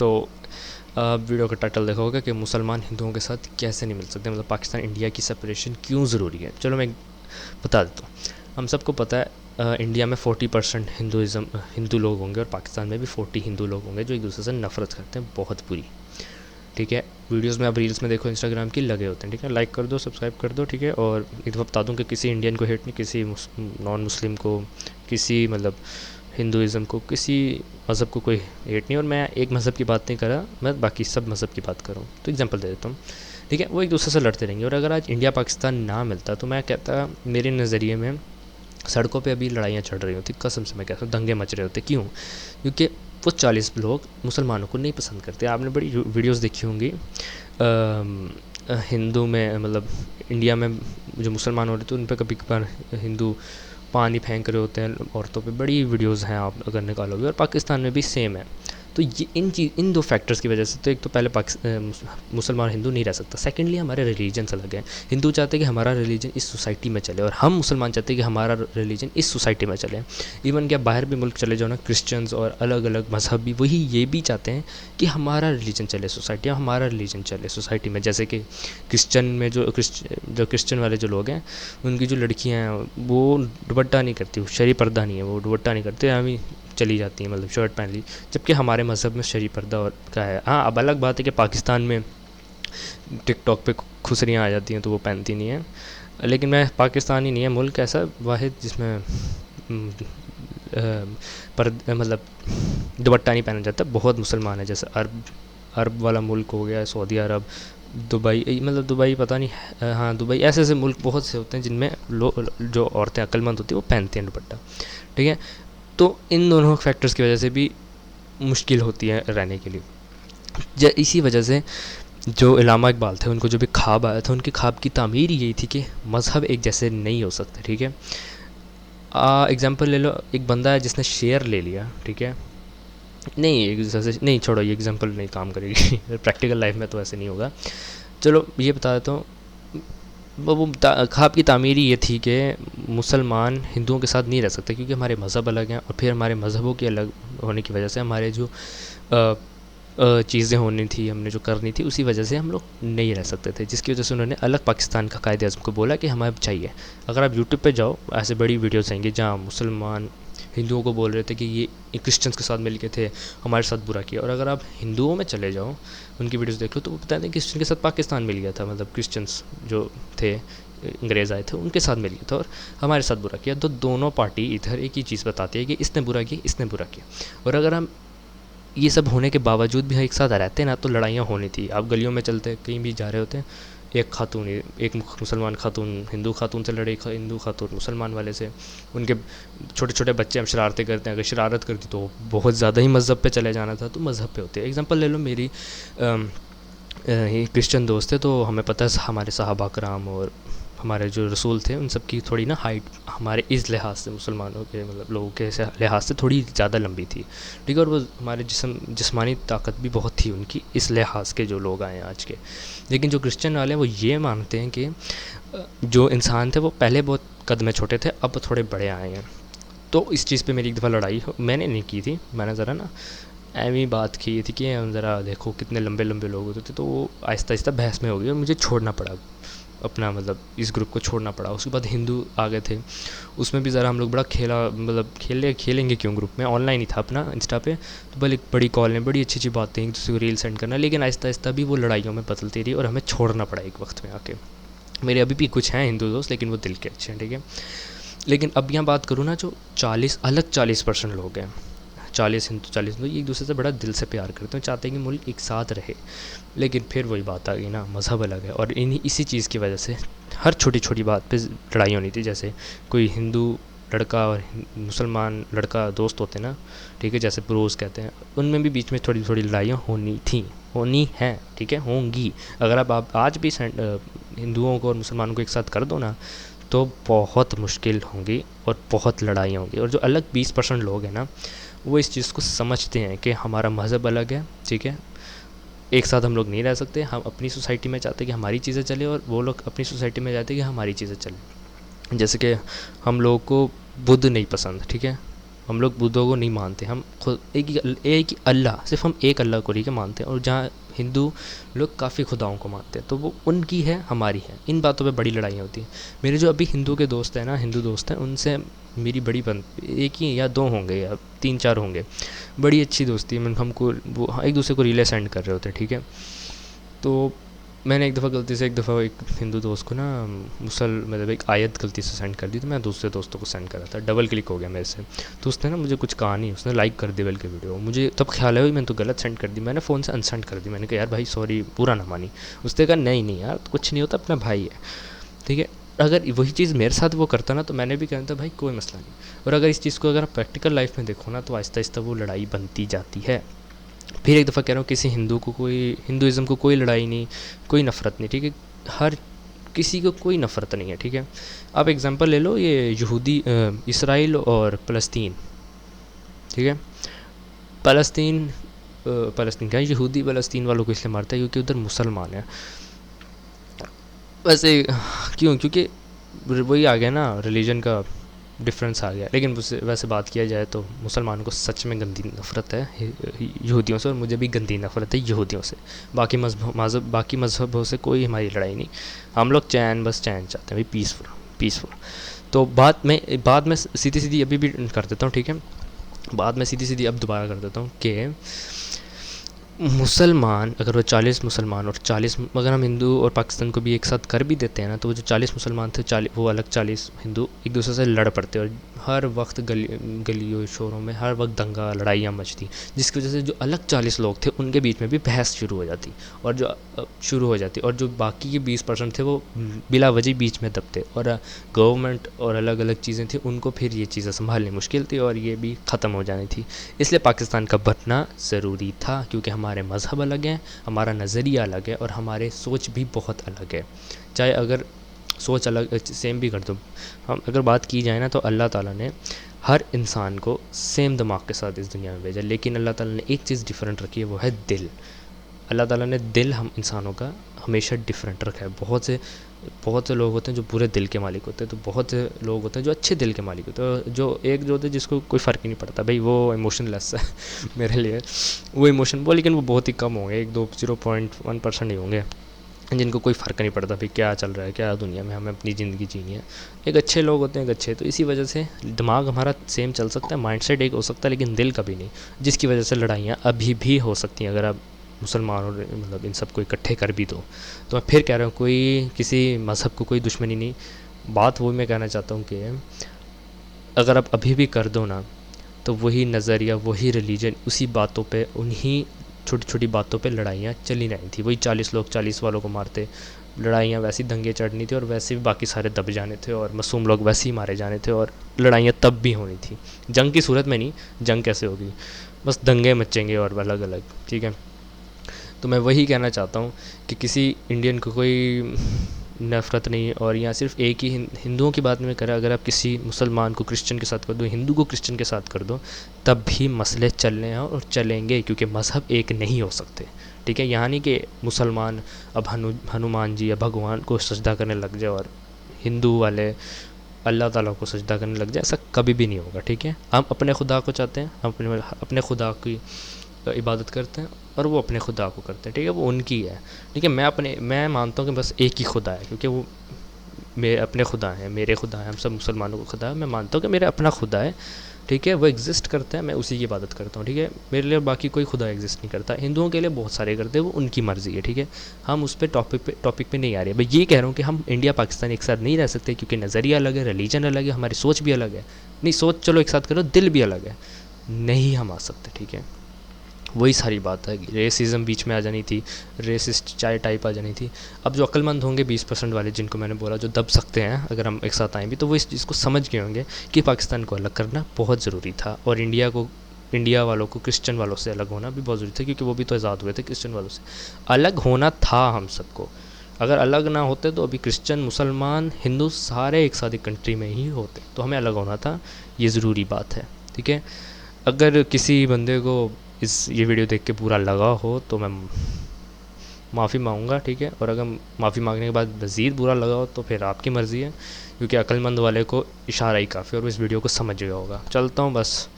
تو ویڈیو کا ٹائٹل دیکھا ہوگا کہ مسلمان ہندوؤں کے ساتھ کیسے نہیں مل سکتے، مطلب پاکستان انڈیا کی سپریشن کیوں ضروری ہے۔ چلو میں بتا دیتا ہوں۔ ہم سب کو پتہ ہے انڈیا میں 40% ہندو لوگ ہوں گے، اور پاکستان میں بھی 40 ہندو لوگ ہوں گے جو ایک دوسرے سے نفرت کرتے ہیں بہت بری، ٹھیک ہے۔ ویڈیوز میں اب ریلس میں دیکھو انسٹاگرام کی لگے ہوتے ہیں، ٹھیک ہے، لائک کر دو، سبسکرائب کر دو، ٹھیک ہے۔ اور ایک دفعہ بتا دوں کہ کسی انڈین کو ہیٹ نہیں، کسی نان مسلم کو، کسی مطلب ہندوازم کو، کسی مذہب کو کوئی ہیٹ نہیں، اور میں ایک مذہب کی بات نہیں کر رہا، میں باقی سب مذہب کی بات کر رہا ہوں۔ تو ایگزامپل دے دیتا ہوں، ٹھیک ہے، وہ ایک دوسرے سے لڑتے رہیں گے، اور اگر آج انڈیا پاکستان نہ ملتا تو میں کہتا میرے نظریے میں سڑکوں پہ ابھی لڑائیاں چڑھ رہی ہوتی، قسم سے میں کہتا ہوں دنگے مچ رہے ہوتے۔ کیوں؟ کیونکہ وہ 40 لوگ مسلمانوں کو نہیں پسند کرتے۔ آپ نے بڑی ویڈیوز دیکھی ہوں گی ہندو میں، مطلب انڈیا میں جو مسلمان ہو رہے تھے ان پہ کبھی کبھار ہندو پانی پھینک رہے ہوتے ہیں عورتوں پہ، بڑی ویڈیوز ہیں آپ اگر نکالو گے، اور پاکستان میں بھی سیم ہے۔ تو یہ ان دو فیکٹرز کی وجہ سے، تو ایک تو پہلے مسلمان ہندو نہیں رہ سکتا، سیکنڈلی ہمارے ریلیجنس الگ ہیں۔ ہندو چاہتے ہیں کہ ہمارا ریلیجن اس سوسائٹی میں چلے، اور ہم مسلمان چاہتے ہیں کہ ہمارا ریلیجن اس سوسائٹی میں چلے۔ ایون کہ باہر بھی ملک چلے جاؤ نا، کرسچنز اور الگ الگ مذہب بھی وہی یہ بھی چاہتے ہیں کہ ہمارا ریلیجن چلے سوسائٹی، ہمارا ریلیجن چلے سوسائٹی میں۔ جیسے کہ کرسچن میں جو کرسچن والے جو لوگ ہیں، ان کی جو لڑکیاں ہیں وہ دوپٹہ نہیں کرتی، شرعی پردہ نہیں ہے، وہ دوپٹہ نہیں کرتے، ہمیں چلی جاتی ہیں، مطلب شرٹ پہن لی، جبکہ ہمارے مذہب میں شرعی پردہ اور کا ہے۔ ہاں اب الگ بات ہے کہ پاکستان میں ٹک ٹاک پہ کھسریاں آ جاتی ہیں تو وہ پہنتی نہیں ہیں، لیکن میں پاکستان ہی نہیں ہے ملک ایسا واحد جس میں مطلب دوپٹہ نہیں پہنا جاتا، بہت مسلمان ہے، جیسے عرب والا ملک ہو گیا، سعودی عرب، دبئی، مطلب دبئی پتہ نہیں، ہاں دبئی، ایسے ایسے ملک بہت سے ہوتے ہیں جن میں جو عورتیں عقل مند ہوتی ہیں وہ پہنتی ہیں دوپٹہ، ٹھیک ہے۔ تو ان دونوں فیکٹرز کی وجہ سے بھی مشکل ہوتی ہے رہنے کے لیے۔ اسی وجہ سے جو علامہ اقبال تھے، ان کو جو بھی خواب آیا تھا، ان کے خواب کی تعمیر یہی تھی کہ مذہب ایک جیسے نہیں ہو سکتے، ٹھیک ہے۔ اگزامپل لے لو، ایک بندہ ہے جس نے شیر لے لیا، ٹھیک ہے، نہیں چھوڑو، یہ ایگزامپل نہیں کام کرے گی پریکٹیکل لائف میں تو ایسے نہیں ہوگا۔ چلو یہ بتا دیتا ہوں، وہ خواب کی تعمیر یہ تھی کہ مسلمان ہندوؤں کے ساتھ نہیں رہ سکتے، کیونکہ ہمارے مذہب الگ ہیں، اور پھر ہمارے مذہبوں کے الگ ہونے کی وجہ سے ہمارے جو چیزیں ہونی تھی، ہم نے جو کرنی تھی، اسی وجہ سے ہم لوگ نہیں رہ سکتے تھے، جس کی وجہ سے انہوں نے الگ پاکستان کا قائد اعظم کو بولا کہ ہمیں چاہیے۔ اگر آپ یوٹیوب پہ جاؤ، ایسے بڑی ویڈیوز آئیں گی جہاں مسلمان ہندوؤں کو بول رہے تھے کہ یہ کرسچنس کے ساتھ مل کے تھے، ہمارے ساتھ برا کیا۔ اور اگر آپ ہندوؤں میں چلے جاؤ، ان کی ویڈیوز دیکھو، تو وہ بتاتے ہیں کہ کرسچن کے ساتھ پاکستان مل گیا تھا، مطلب کرسچنس جو تھے، انگریز آئے تھے، ان کے ساتھ مل گیا تھا اور ہمارے ساتھ برا کیا۔ تو دونوں پارٹی ادھر ایک ہی چیز بتاتی ہے کہ اس نے برا کیا، اس نے برا کیا۔ اور اگر ہم یہ سب ہونے کے باوجود بھی ایک ساتھ رہتے نا، تو لڑائیاں ہونی تھی۔ آپ گلیوں میں چلتے کہیں بھی جا رہے ہوتے ہیں، ایک مسلمان خاتون ہندو خاتون سے لڑے، ہندو خاتون مسلمان والے سے، ان کے چھوٹے چھوٹے بچے ہم شرارتیں کرتے ہیں، اگر شرارت کرتی تو بہت زیادہ ہی مذہب پہ چلے جانا تھا، تو مذہب پہ ہوتے ہیں۔ ایگزامپل لے لو، میری کرسچن دوست ہے، تو ہمیں پتہ ہے ہمارے صحابہ کرام اور ہمارے جو رسول تھے ان سب کی تھوڑی نا ہائٹ ہمارے اس لحاظ سے، مسلمانوں کے مطلب لوگوں کے لحاظ سے تھوڑی زیادہ لمبی تھی، ٹھیک ہے، اور وہ ہمارے جسمانی طاقت بھی بہت تھی ان کی، اس لحاظ کے جو لوگ آئے ہیں آج کے۔ لیکن جو کرسچن والے ہیں وہ یہ مانتے ہیں کہ جو انسان تھے وہ پہلے بہت قد میں چھوٹے تھے، اب تھوڑے بڑے آئے ہیں۔ تو اس چیز پہ میری ایک دفعہ لڑائی میں نے نہیں کی تھی، میں نے ذرا نا ایویں بات کی تھی کہ ذرا دیکھو کتنے لمبے لمبے لوگ ہوتے تھے، تو وہ آہستہ آہستہ بحث میں ہو گئی اور مجھے چھوڑنا پڑا، اپنا مطلب اس گروپ کو چھوڑنا پڑا۔ اس کے بعد ہندو آ گئے تھے، اس میں بھی ذرا ہم لوگ بڑا کھیلا، مطلب کھیلیں گے کیوں گروپ میں، آن لائن ہی تھا اپنا انسٹا پہ، تو بھلے بڑی کال میں بڑی اچھی اچھی باتیں ایک دوسرے کو ریل سینڈ کرنا، لیکن آہستہ آہستہ بھی وہ لڑائیوں میں بدلتی رہی اور ہمیں چھوڑنا پڑا ایک وقت میں آ کے۔ میرے ابھی بھی کچھ ہیں ہندو دوست، لیکن وہ دل کے اچھے ہیں، ٹھیک ہے۔ لیکن اب یہاں بات کروں نا، جو 40% لوگ ہیں، 40 ہندو ایک دوسرے سے بڑا دل سے پیار کرتے ہیں، چاہتے ہیں کہ ملک ایک ساتھ رہے، لیکن پھر وہی بات آ گئی نا، مذہب الگ ہے، اور اسی چیز کی وجہ سے ہر چھوٹی چھوٹی بات پہ لڑائی ہونی تھی۔ جیسے کوئی ہندو لڑکا اور مسلمان لڑکا دوست ہوتے ہیں نا، ٹھیک ہے، جیسے بروز کہتے ہیں، ان میں بھی بیچ میں تھوڑی تھوڑی لڑائیاں ہونی ہیں، ٹھیک ہے، ہوں گی۔ اگر آپ آج بھی ہندوؤں کو اور مسلمانوں کو ایک ساتھ کر دو نا، تو بہت مشکل ہوں گی اور بہت لڑائیاں ہوں گی۔ اور جو الگ 20% لوگ ہیں نا، وہ اس چیز کو سمجھتے ہیں کہ ہمارا مذہب الگ ہے، ٹھیک ہے، ایک ساتھ ہم لوگ نہیں رہ سکتے، ہم اپنی سوسائٹی میں چاہتے ہیں کہ ہماری چیزیں چلیں، اور وہ لوگ اپنی سوسائٹی میں چاہتے ہیں کہ ہماری چیزیں چلیں۔ جیسے کہ ہم لوگوں کو بدھ نہیں پسند، ٹھیک ہے، ہم لوگ بدھوں کو نہیں مانتے، ہم خود ایک ہی اللہ، صرف ہم ایک اللہ کو ہی کے مانتے ہیں، اور جہاں ہندو لوگ کافی خداؤں کو مانتے ہیں، تو وہ ان کی ہے ہماری ہے، ان باتوں پہ بڑی لڑائیاں ہوتی ہیں۔ میرے جو ابھی ہندو کے دوست ہیں نا، ہندو دوست ہیں، ان سے میری بڑی ایک ہی یا دو ہوں گے یا 3-4 ہوں گے، بڑی اچھی دوستی ہے، ہم کو وہ ایک دوسرے کو ریلے سینڈ کر رہے ہوتے ہیں، ٹھیک ہے۔ تو میں نے ایک دفعہ غلطی سے ایک ہندو دوست کو نا مطلب ایک آیت غلطی سے سینڈ کر دی، تو میں دوسرے دوستوں کو سینڈ کر رہا تھا، ڈبل کلک ہو گیا میرے سے، تو اس نے نا مجھے کچھ کہا نہیں، اس نے لائک کر دی بلکہ ویڈیو، مجھے تب خیال ہے میں نے تو غلط سینڈ کر دی، میں نے فون سے انسینڈ کر دی، میں نے کہا یار بھائی سوری، پورا نہ مانی۔ اس نے کہا نہیں یار کچھ نہیں ہوتا، اپنا بھائی ہے، ٹھیک ہے۔ اگر وہی چیز میرے ساتھ وہ کرتا نا، تو میں نے بھی کہا تھا بھائی کوئی مسئلہ نہیں، اور اگر اس چیز کو اگر آپ پریکٹیکل لائف میں دیکھو نا، تو آہستہ آہستہ وہ لڑائی بنتی جاتی ہے۔ پھر ایک دفعہ کہہ رہا ہوں، کسی ہندوازم کو کوئی لڑائی نہیں، کوئی نفرت نہیں، ٹھیک ہے، ہر کسی کو کوئی نفرت نہیں ہے، ٹھیک ہے۔ آپ ایگزامپل لے لو یہ یہودی اسرائیل اور فلسطین، ٹھیک ہے۔ فلسطین کیا ہے، یہودی فلسطین والوں کو اس لیے مارتا ہے کیونکہ ادھر مسلمان ہیں، ویسے کیونکہ وہی آ گیا نا، ریلیجن کا ڈفرینس آ گیا، لیکن ویسے بات کیا جائے تو مسلمانوں کو سچ میں گندی نفرت ہے یہودیوں سے، اور مجھے بھی گندی نفرت ہے یہودیوں سے۔ باقی مذہبوں سے کوئی ہماری لڑائی نہیں، ہم لوگ بس چین چاہتے ہیں بھائی، پیسفل۔ تو بات میں سیدھی ابھی بھی کر دیتا ہوں، ٹھیک ہے، بات میں سیدھی اب دوبارہ کر دیتا ہوں کہ مسلمان اگر وہ 40 مسلمان اور 40، اگر ہم ہندو اور پاکستان کو بھی ایک ساتھ کر بھی دیتے ہیں نا، تو وہ جو 40 مسلمان تھے، وہ الگ 40 ہندو ایک دوسرے سے لڑ پڑتے، اور ہر وقت گلیوں شوروں میں ہر وقت دنگا لڑائیاں مچتی، جس کی وجہ سے جو الگ 40 لوگ تھے ان کے بیچ میں بھی بحث شروع ہو جاتی، اور جو باقی کے 20% تھے وہ بلا وجہ بیچ میں دبتے، اور گورنمنٹ اور الگ الگ چیزیں تھیں، ان کو پھر یہ چیزیں سنبھالنی مشکل تھی، اور یہ بھی ختم ہو جانی تھی۔ اس لیے پاکستان کا بننا ضروری تھا، کیونکہ ہمارے مذہب الگ ہیں، ہمارا نظریہ الگ ہے، اور ہمارے سوچ بھی بہت الگ ہے، چاہے اگر سوچ الگ سیم بھی کر دو، ہم اگر بات کی جائے نا، تو اللہ تعالیٰ نے ہر انسان کو سیم دماغ کے ساتھ اس دنیا میں بھیجا، لیکن اللہ تعالیٰ نے ایک چیز ڈیفرنٹ رکھی ہے، وہ ہے دل۔ اللہ تعالیٰ نے دل ہم انسانوں کا ہمیشہ ڈیفرنٹ رکھا ہے۔ بہت سے لوگ ہوتے ہیں جو پورے دل کے مالک ہوتے ہیں، تو بہت سے لوگ ہوتے ہیں جو اچھے دل کے مالک ہوتے ہیں، جو ہوتے ہیں جس کو کوئی فرق ہی نہیں پڑتا، بھائی وہ ایموشن لیس ہے میرے لیے، وہ ایموشن لیکن وہ بہت ہی کم ہوں گے، 0.1% ہی ہوں گے جن کو کوئی فرق نہیں پڑتا بھائی کیا چل رہا ہے، کیا دنیا میں ہمیں اپنی زندگی جینی ہے۔ ایک اچھے لوگ ہوتے ہیں، ایک اچھے، تو اسی وجہ سے دماغ ہمارا سیم چل سکتا ہے، مائنڈ سیٹ ایک ہو سکتا ہے، لیکن دل کبھی نہیں، جس کی وجہ سے لڑائیاں ابھی بھی ہو سکتی ہیں، اگر آپ مسلمان اور مطلب ان سب کو اکٹھے کر بھی دو۔ تو میں پھر کہہ رہا ہوں، کوئی کسی مذہب کو کوئی دشمنی نہیں، بات وہ میں کہنا چاہتا ہوں کہ اگر آپ ابھی بھی کر دو نا، تو وہی نظریہ، وہی ریلیجن، اسی باتوں پہ، انہی چھوٹی چھوٹی باتوں پہ لڑائیاں چلی رہی تھیں، وہی 40 لوگ 40 والوں کو مارتے، لڑائیاں ویسی دنگے چڑھنی تھی، اور ویسے بھی باقی سارے دب جانے تھے، اور معصوم لوگ ویسے ہی مارے جانے تھے، اور لڑائیاں تب بھی ہونی تھی، جنگ کی صورت میں نہیں، جنگ کیسے ہوگی، بس دنگے مچیں گے اور الگ الگ، ٹھیک ہے۔ تو میں وہی کہنا چاہتا ہوں کہ کسی انڈین کو کوئی نفرت نہیں، اور یہاں صرف ایک ہی ہندوؤں کی بات میں کریں، اگر آپ کسی مسلمان کو کرسچن کے ساتھ کر دو، ہندو کو کرسچن کے ساتھ کر دو، تب بھی مسئلے چلنے ہیں اور چلیں گے، کیونکہ مذہب ایک نہیں ہو سکتے، ٹھیک ہے۔ یہاں نہیں کہ مسلمان اب ہنومان جی یا بھگوان کو سجدہ کرنے لگ جائے اور ہندو والے اللہ تعالیٰ کو سجدہ کرنے لگ جائے، ایسا کبھی بھی نہیں ہوگا، ٹھیک ہے۔ ہم اپنے خدا کو چاہتے ہیں، ہم اپنے خدا کی عبادت کرتے ہیں، اور وہ اپنے خدا کو کرتے ہیں، ٹھیک ہے، وہ ان کی ہے، ٹھیک ہے۔ میں مانتا ہوں کہ بس ایک ہی خدا ہے، کیونکہ وہ میرے اپنے خدا ہیں، میرے خدا ہیں، ہم سب مسلمانوں کو خدا ہے، میں مانتا ہوں کہ میرا اپنا خدا ہے، ٹھیک ہے، وہ ایگزسٹ کرتا ہے، میں اسی کی عبادت کرتا ہوں، ٹھیک ہے۔ میرے لیے باقی کوئی خدا ایگزسٹ نہیں کرتا، ہندوؤں کے لیے بہت سارے کرتے ہیں، وہ ان کی مرضی ہے، ٹھیک ہے۔ ہم اس پہ ٹاپک پہ نہیں آ رہے، میں یہ کہہ رہا ہوں کہ ہم انڈیا پاکستان ایک ساتھ نہیں رہ سکتے، کیونکہ نظریہ الگ ہے، ریلیجن الگ ہے، ہماری سوچ بھی الگ ہے، نہیں سوچ چلو ایک ساتھ کرو، دل بھی الگ ہے، نہیں ہم آ سکتے، ٹھیک ہے۔ وہی ساری بات ہے، ریسزم بیچ میں آ جانی تھی، ریسسٹ چائے ٹائپ آ جانی تھی۔ اب جو عقل مند ہوں گے 20% والے، جن کو میں نے بولا جو دب سکتے ہیں اگر ہم ایک ساتھ آئیں بھی، تو وہ اس چیز کو سمجھ گئے ہوں گے کہ پاکستان کو الگ کرنا بہت ضروری تھا، اور انڈیا والوں کو کرسچن والوں سے الگ ہونا بھی بہت ضروری تھا، کیونکہ وہ بھی تو آزاد ہوئے تھے کرسچن والوں سے، الگ ہونا تھا ہم سب کو۔ اگر الگ نہ ہوتے تو ابھی کرسچن، مسلمان، ہندو سارے ایک ساتھ ایک کنٹری میں ہی ہوتے، تو ہمیں الگ ہونا تھا، یہ ضروری بات ہے، ٹھیک ہے۔ اگر کسی بندے کو یہ ویڈیو دیکھ کے پورا لگا ہو، تو میں معافی مانگوں گا، ٹھیک ہے، اور اگر معافی مانگنے کے بعد مزید برا لگا ہو تو پھر آپ کی مرضی ہے، کیونکہ عقل مند والے کو اشارہ ہی کافی، اور اس ویڈیو کو سمجھ گیا ہوگا۔ چلتا ہوں بس۔